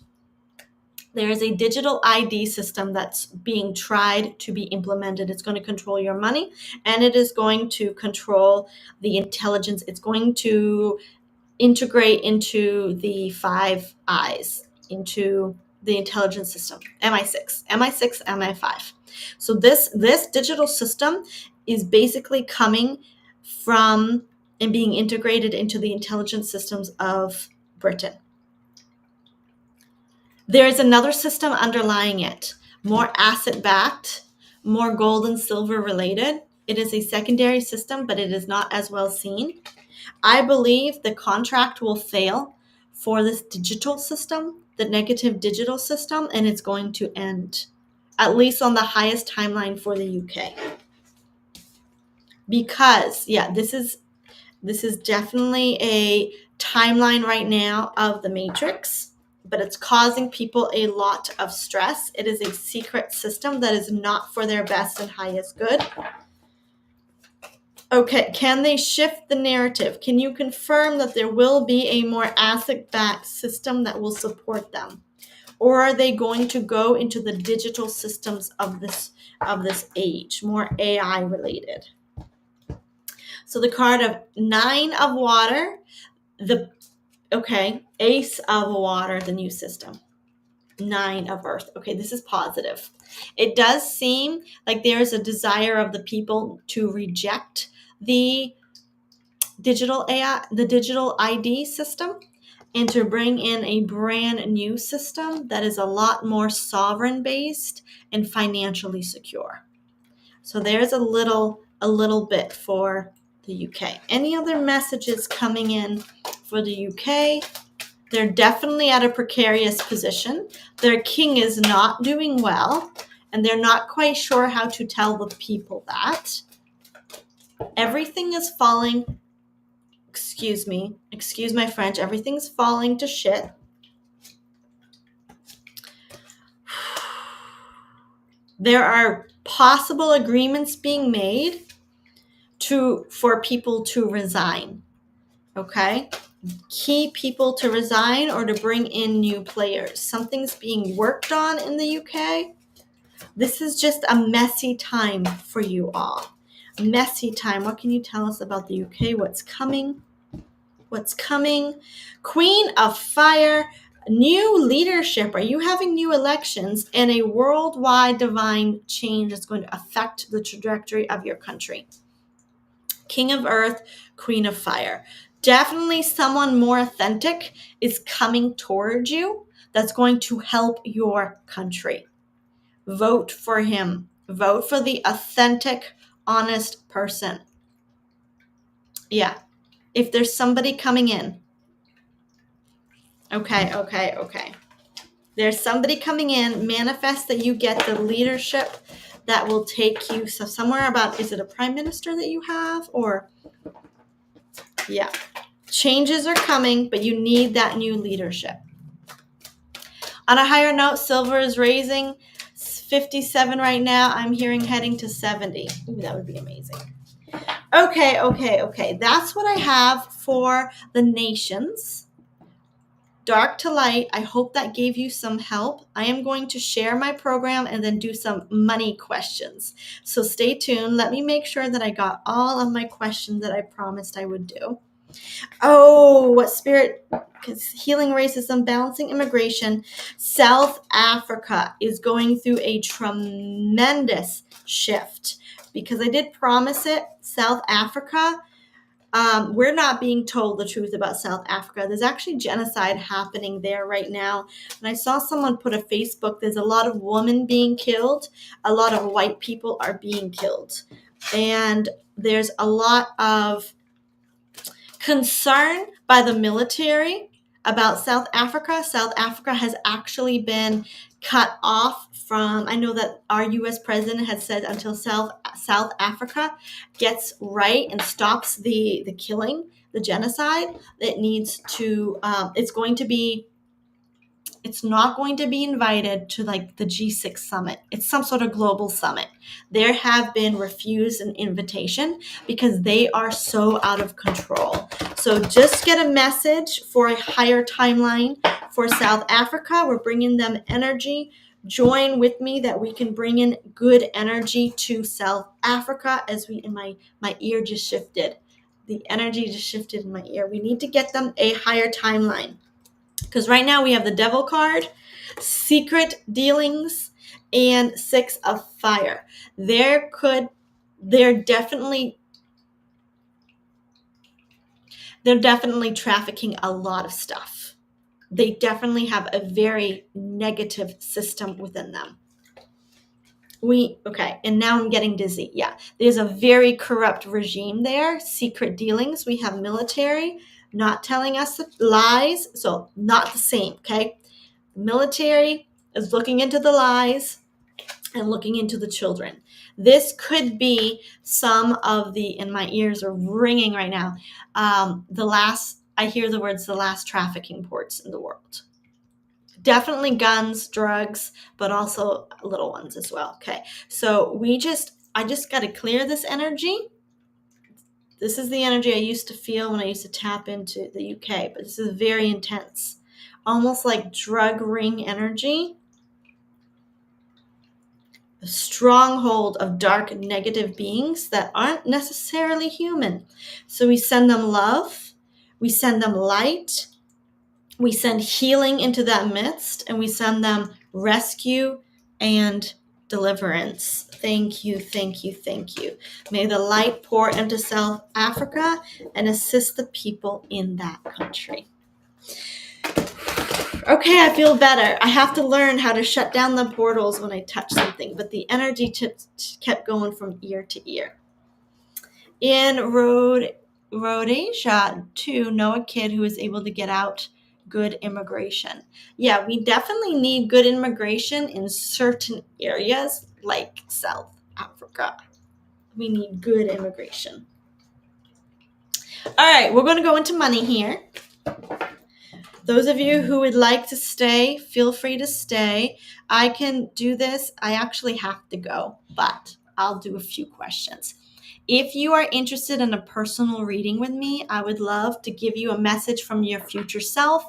There is a digital ID system that's being tried to be implemented. It's going to control your money, and it is going to control the intelligence. It's going to integrate into the Five Eyes, into the intelligence system, MI6, MI5. So this digital system is basically coming from and being integrated into the intelligence systems of Britain. There is another system underlying it, more asset-backed, more gold and silver related. It is a secondary system, but it is not as well seen. I believe the contract will fail for this digital system, the negative digital system, and it's going to end, at least on the highest timeline for the UK. Because, this is definitely a timeline right now of the Matrix, but it's causing people a lot of stress. It is a secret system that is not for their best and highest good. Okay, can they shift the narrative? Can you confirm that there will be a more asset-backed system that will support them? Or are they going to go into the digital systems of this age, more AI related? So the card of 9 of water, Ace of water, the new system. 9 of earth. Okay, this is positive. It does seem like there is a desire of the people to reject the digital AI, the digital ID system, and to bring in a brand new system that is a lot more sovereign based and financially secure. So there's a little bit for the UK. Any other messages coming in for the UK? They're definitely at a precarious position. Their king is not doing well, and they're not quite sure how to tell the people that. Everything is falling, excuse my French, everything's falling to shit. There are possible agreements being made for people to resign, okay? Key people to resign or to bring in new players. Something's being worked on in the UK. This is just a messy time for you all. Messy time. What can you tell us about the UK? What's coming? Queen of Fire, new leadership. Are you having new elections and a worldwide divine change that's going to affect the trajectory of your country? King of Earth, Queen of Fire. Definitely someone more authentic is coming towards you that's going to help your country. Vote for him. Vote for the authentic, honest person. Yeah. If there's somebody coming in. Okay. There's somebody coming in. Manifest that you get the leadership that will take you somewhere about, is it a prime minister that you have? Or, yeah. Changes are coming, but you need that new leadership. On a higher note, silver is raising. 57 right now. I'm hearing heading to 70. Ooh, that would be amazing. Okay. That's what I have for the nations. Dark to light. I hope that gave you some help. I am going to share my program and then do some money questions. So stay tuned. Let me make sure that I got all of my questions that I promised I would do. Oh, what spirit? Because healing racism, balancing immigration. South Africa is going through a tremendous shift because I did promise it. South Africa, we're not being told the truth about South Africa. There's actually genocide happening there right now. And I saw someone put a Facebook, there's a lot of women being killed. A lot of white people are being killed. And there's a lot of concern by the military about South Africa. South Africa has actually been cut off from, I know that our U.S. president has said until South Africa gets right and stops the killing, the genocide, it needs to, it's not going to be invited to like the G6 summit. It's some sort of global summit. There have been refused an invitation because they are so out of control. So just get a message for a higher timeline for South Africa. We're bringing them energy. Join with me that we can bring in good energy to South Africa as my ear just shifted. The energy just shifted in my ear. We need to get them a higher timeline. Because right now we have the Devil card, secret dealings, and 6 of fire. They're definitely trafficking a lot of stuff. They definitely have a very negative system within them. And now I'm getting dizzy. Yeah, there's a very corrupt regime there, secret dealings. We have military not telling us lies, so not the same, okay? Military is looking into the lies and looking into the children. This could be some of and my ears are ringing right now, I hear the words, the last trafficking ports in the world. Definitely guns, drugs, but also little ones as well. Okay, so I just got to clear this energy. This is the energy I used to feel when I used to tap into the UK, but this is very intense, almost like drug ring energy. A stronghold of dark negative beings that aren't necessarily human. So we send them love, we send them light, we send healing into that midst, and we send them rescue and deliverance. Thank you, thank you, thank you. May the light pour into South Africa and assist the people in that country. Okay, I feel better. I have to learn how to shut down the portals when I touch something, but the energy kept going from ear to ear. In Rhodesia, too, know a kid who was able to get out good immigration. Yeah, we definitely need good immigration in certain areas like South Africa. We need good immigration. All right, we're going to go into money here. Those of you who would like to stay, feel free to stay. I can do this. I actually have to go, but I'll do a few questions. If you are interested in a personal reading with me, I would love to give you a message from your future self.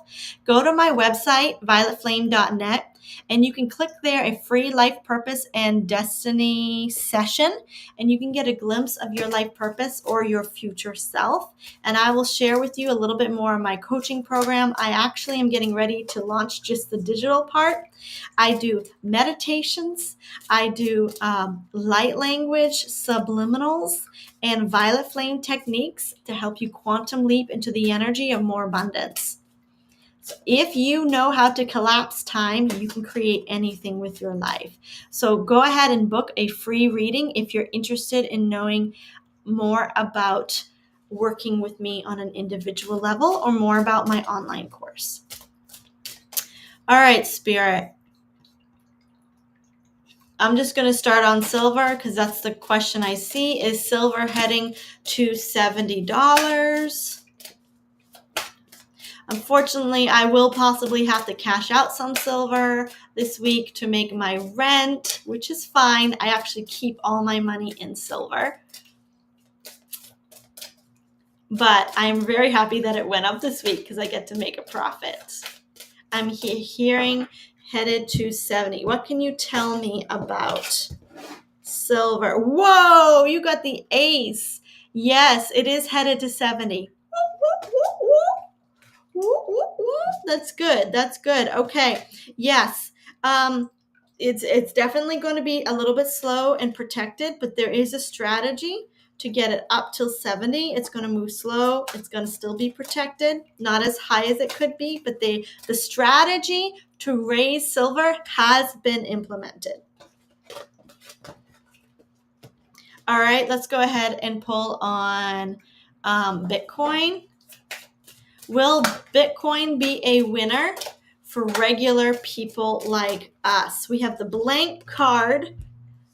Go to my website, violetflame.net, and you can click there a free life purpose and destiny session, and you can get a glimpse of your life purpose or your future self. And I will share with you a little bit more of my coaching program. I actually am getting ready to launch just the digital part. I do meditations, I do light language, subliminals, and violet flame techniques to help you quantum leap into the energy of more abundance. So if you know how to collapse time, you can create anything with your life. So go ahead and book a free reading if you're interested in knowing more about working with me on an individual level or more about my online course. All right, Spirit. I'm just going to start on silver because that's the question I see. Is silver heading to $70? Unfortunately, I will possibly have to cash out some silver this week to make my rent, which is fine. I actually keep all my money in silver. But I'm very happy that it went up this week because I get to make a profit. I'm hearing headed to 70. What can you tell me about silver? Whoa, you got the ace. Yes, it is headed to 70. That's good. That's good. Okay. Yes. It's definitely going to be a little bit slow and protected, but there is a strategy to get it up till 70. It's going to move slow. It's going to still be protected, not as high as it could be, but the strategy to raise silver has been implemented. All right, let's go ahead and pull on Bitcoin. Will Bitcoin be a winner for regular people like us? We have the blank card.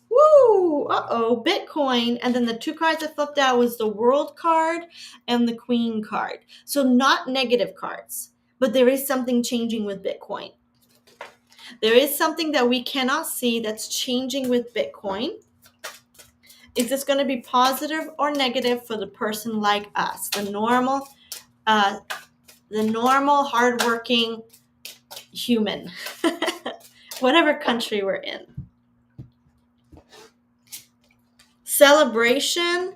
Woo! Uh-oh, Bitcoin. And then the two cards that flipped out was the World card and the Queen card. So not negative cards, but there is something changing with Bitcoin. There is something that we cannot see that's changing with Bitcoin. Is this going to be positive or negative for the person like us, the normal, hardworking human, whatever country we're in? Celebration,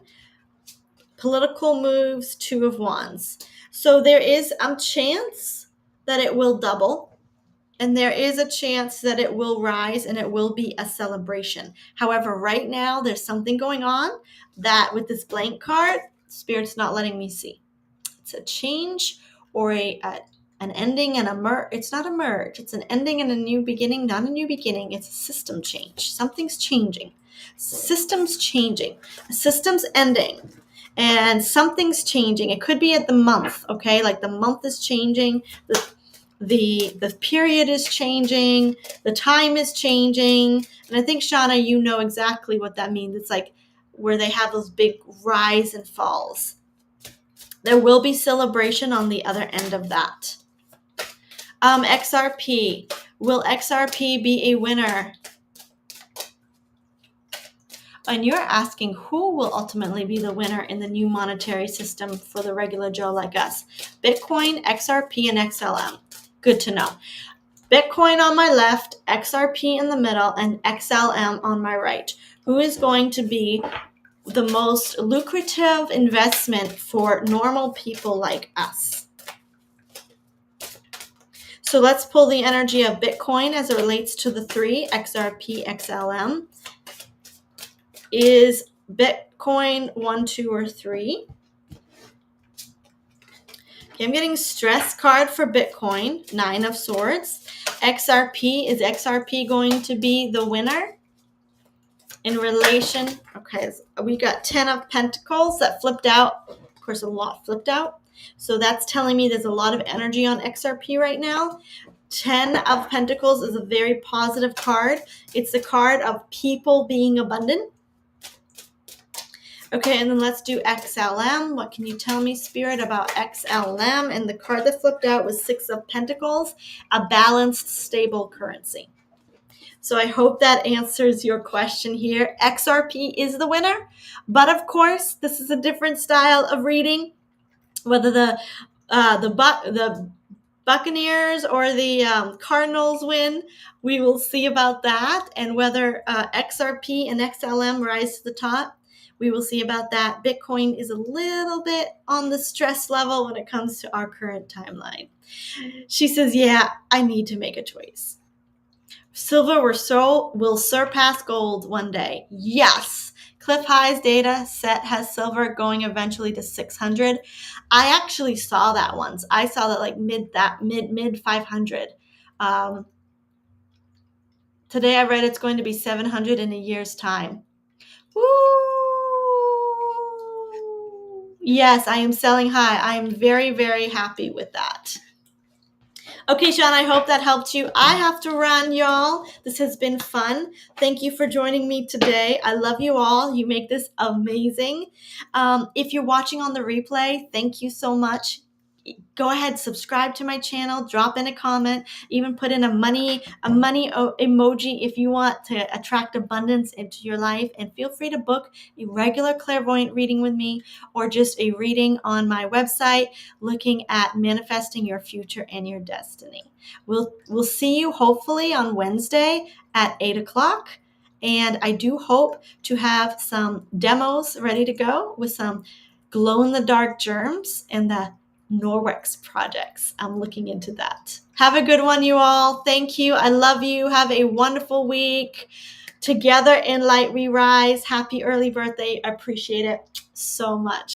political moves, Two of Wands. So there is a chance that it will double. And there is a chance that it will rise and it will be a celebration. However, right now there's something going on that with this blank card, Spirit's not letting me see. It's a change or an ending and a merge. It's not a merge. It's an ending and a new beginning, not a new beginning. It's a system change. Something's changing. System's changing. A system's ending. And something's changing. It could be at the month, okay? Like the month is changing. The period is changing, the time is changing. And I think, Shauna, you know exactly what that means. It's like where they have those big rise and falls. There will be celebration on the other end of that. XRP. Will XRP be a winner? And you're asking who will ultimately be the winner in the new monetary system for the regular Joe like us. Bitcoin, XRP, and XLM. Good to know. Bitcoin on my left, XRP in the middle, and XLM on my right. Who is going to be the most lucrative investment for normal people like us? So let's pull the energy of Bitcoin as it relates to the three, XRP, XLM. Is Bitcoin 1, 2, or 3? Okay, I'm getting stress card for Bitcoin, 9 of Swords. XRP, is XRP going to be the winner in relation? Okay, we got 10 of Pentacles that flipped out. Of course, a lot flipped out. So that's telling me there's a lot of energy on XRP right now. 10 of Pentacles is a very positive card. It's the card of people being abundant. Okay, and then let's do XLM. What can you tell me, Spirit, about XLM? And the card that flipped out was 6 of Pentacles, a balanced, stable currency. So I hope that answers your question here. XRP is the winner, but of course, this is a different style of reading. Whether the Buccaneers or the Cardinals win, we will see about that. And whether XRP and XLM rise to the top, we will see about that. Bitcoin is a little bit on the stress level when it comes to our current timeline. She says, yeah, I need to make a choice. Silver will surpass gold one day. Yes. Cliff High's data set has silver going eventually to 600. I actually saw that once. I saw that like mid 500. Today I read it's going to be 700 in a year's time. Woo! Yes, I am selling high. I am very, very happy with that. Okay, Sean, I hope that helped you. I have to run, y'all. This has been fun. Thank you for joining me today. I love you all. You make this amazing. If you're watching on the replay, thank you so much. Go ahead, subscribe to my channel, drop in a comment, even put in a money emoji if you want to attract abundance into your life. And feel free to book a regular clairvoyant reading with me or just a reading on my website looking at manifesting your future and your destiny. We'll see you hopefully on Wednesday at 8 o'clock. And I do hope to have some demos ready to go with some glow-in-the-dark germs and the NORWEX projects. I'm looking into that. Have a good one, you all. Thank you. I love you. Have a wonderful week. Together in light we rise. Happy early birthday. I appreciate it so much.